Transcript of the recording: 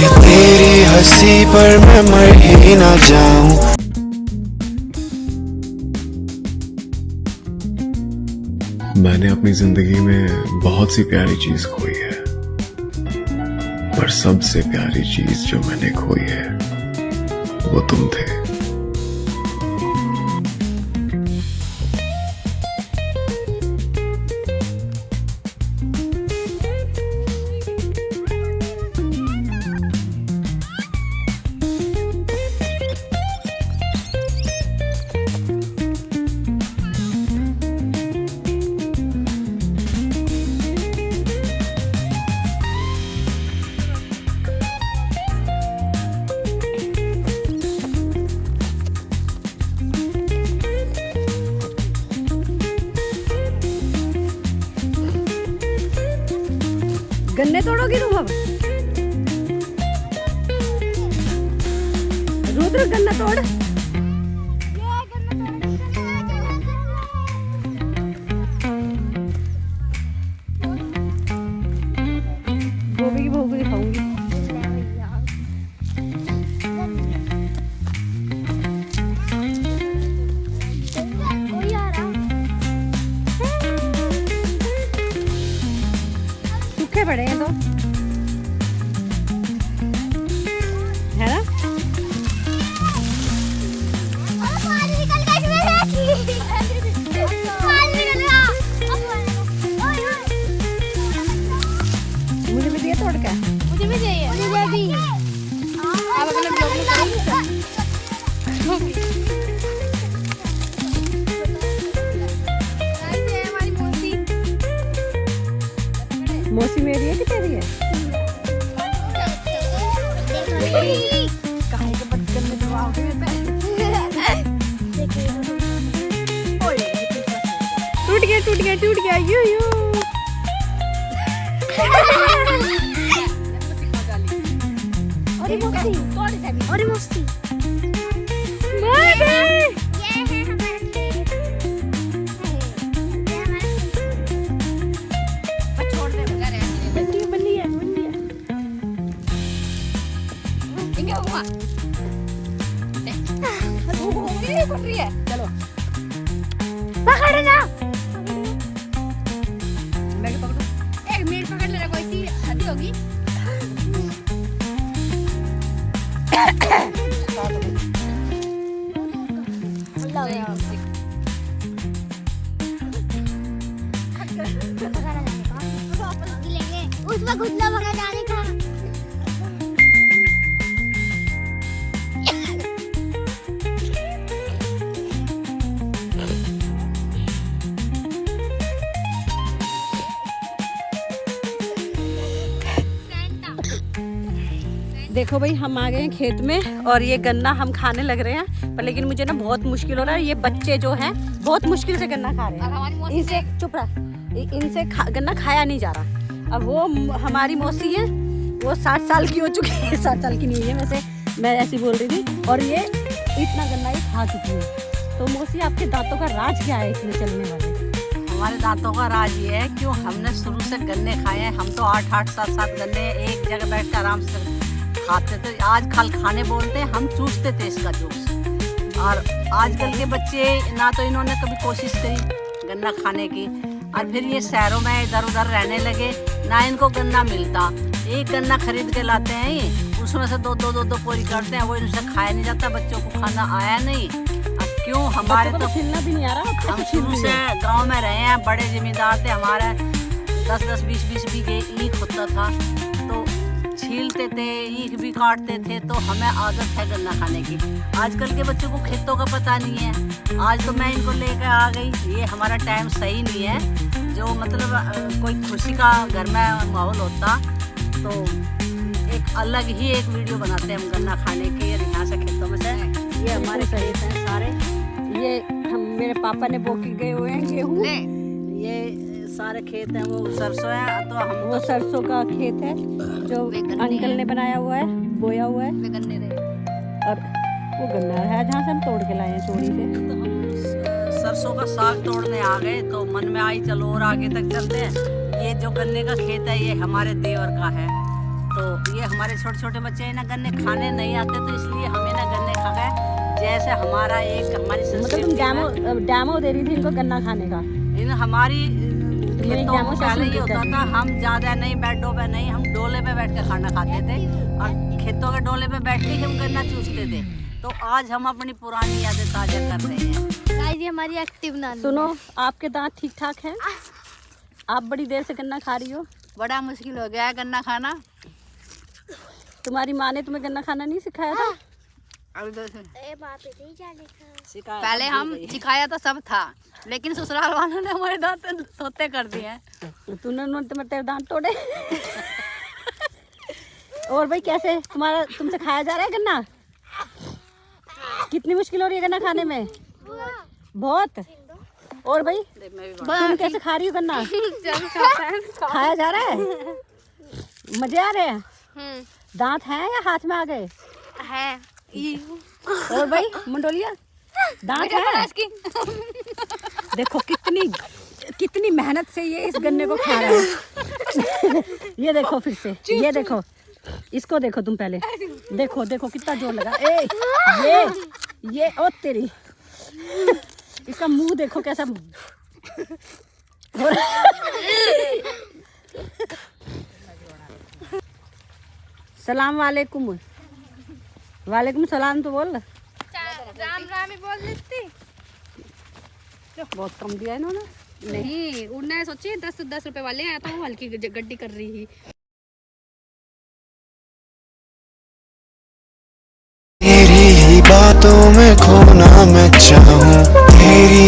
कि तेरी हंसी पर मैं मर ही ना जाऊं। मैंने अपनी जिंदगी में बहुत सी प्यारी चीज खोई है, पर सबसे प्यारी चीज जो मैंने खोई है वो तुम थे। गन्ने तोड़ोगी तुम अब? रुद्र गन्ना तोड़। गोभी की भोगली खाऊंगी। सूखे पड़े हैं तो है ना। मुझे भी दिए तोड़ के। मुझे भी चाहिए। मुझे भी। आप अगले ब्लॉग में करेंगे। हमारी मौसी। मौसी मेरी है कि तेरी है? कहाँ के बर्तन में जवाब टूट गया यू यू। अरे मौसी। अरे मौसी। चलो पकड़ना। मैं पकड़ू। एक मिनट पकड़ लेना, कोई सी शादी होगी। उसमें घुटना भगा जाने का। देखो भाई, हम आ गए हैं खेत में और ये गन्ना हम खाने लग रहे हैं, पर लेकिन मुझे ना बहुत मुश्किल हो रहा है। ये बच्चे जो हैं बहुत मुश्किल से गन्ना खा रहे हैं। इनसे चुप रह, इनसे गन्ना खाया नहीं जा रहा। अब वो हमारी मौसी है, वो 60 साल की हो चुकी है। 60 साल की नहीं हुई है वैसे, मैं ऐसी बोल रही थी। और ये इतना गन्ना ये खा चुकी है। तो मौसी, आपके दांतों का राज क्या है इतने चलने वाले? हमारे दांतों का राज ये है, क्यों हमने शुरू से गन्ने खाए हैं। हम तो 8-8 7-7 गन्ने एक जगह बैठ कर आराम से खाते थे। आज कल खाने बोलते हैं, हम चूसते थे इसका जूस। और आजकल के बच्चे ना तो इन्होंने कभी कोशिश करी गन्ना खाने की, और फिर ये शहरों में इधर उधर रहने लगे, ना इनको गन्ना मिलता। एक गन्ना खरीद के लाते हैं, ये उसमें से दो पोरी करते हैं, वो इनसे खाया नहीं जाता। बच्चों को खाना आया नहीं। अब क्यों हमारे तो छीलना भी नहीं आ रहा। हम शुरू से गांव में रहे हैं, बड़े जिम्मेदार थे हमारे। 10-10 20-20 बीघे ईख होता था, तो छीलते थे, ईख भी काटते थे। तो हमें आदत है गन्ना खाने की। आजकल के बच्चों को खेतों का पता नहीं है। आज तो मैं इनको लेकर आ गई। ये हमारा टाइम सही नहीं है। जो मतलब कोई खुशी का घर में माहौल होता तो एक अलग ही एक वीडियो बनाते हैं हम गन्ना खाने की। यहाँ से खेतों में से ये हमारे खेत हैं सारे। ये हम मेरे पापा ने बो के गए हुए हैं गेहूँ। ये सारे खेत हैं, वो सरसों है। तो हम वो सरसों का खेत है जो अंकल ने बनाया हुआ है, बोया हुआ है। गन्ने रहे और वो गन्ना है जहाँ से हम तोड़ के लाए हैं चोरी से। तो हम सरसों का साग तोड़ने आ गए, तो मन में आई चलो और आगे तक चलते हैं। ये जो गन्ने का खेत है ये हमारे देवर का है। तो ये हमारे छोटे छोटे बच्चे हैं ना, गन्ने खाने नहीं आते, तो इसलिए हमें ना गन्ने खा गए। जैसे हमारा एक हमारी मतलब तुम संस्कृति डैमो दे रही थी इनको गन्ना खाने का। इन हमारी खेतों डेमो में सेशन पहले ये देते होता था, हम ज्यादा नहीं बेडों पे नहीं, हम डोले पे बैठ के खाना खाते थे और खेतों के डोले पे बैठ के ही हम गन्ना चूसते थे। तो आज हम अपनी पुरानी यादें ताजा कर रहे हैं। गाइस ये हमारी एक्टिव नानी। सुनो, आपके दांत ठीक ठाक हैं? आप बड़ी देर से गन्ना खा रही हो। बड़ा मुश्किल हो गया है गन्ना खाना। तुम्हारी माँ ने तुम्हें गन्ना खाना नहीं सिखाया था? पहले हम सिखाया तो सब था, लेकिन ससुराल वालों ने हमारे दांत तोते कर दिए हैं। तुमने तेरे दांत तोड़े। और भाई कैसे तुमसे खाया जा रहा है गन्ना? कितनी मुश्किल हो रही है गन्ना खाने में? बहुत। और भाई तुम कैसे खा रही हो गन्ना? खाया जा रहा है? मजे आ रहे हैं? दांत हैं या हाथ में आ गए? है। और भाई मंडोलिया दांत है? देखो कितनी मेहनत से ये इस गन्ने को खा रहा है। ये देखो फिर से, ये देखो, इसको देखो तुम पहले, देखो कितना जोर लगा। ये ओ तेरी, इसका मुंह देखो कैसा। सलाम वालेकुम। वालेकुम सलाम तो बोल। राम राम ही बोल देती। बहुत कम दिया इन्होंने। नहीं उड़ना सोचिए 10 रुपए वाले हैं, तो वो हल्की गड्डी कर रही थी। तेरी ही बातों में खोना मैं चाहूं, तेरी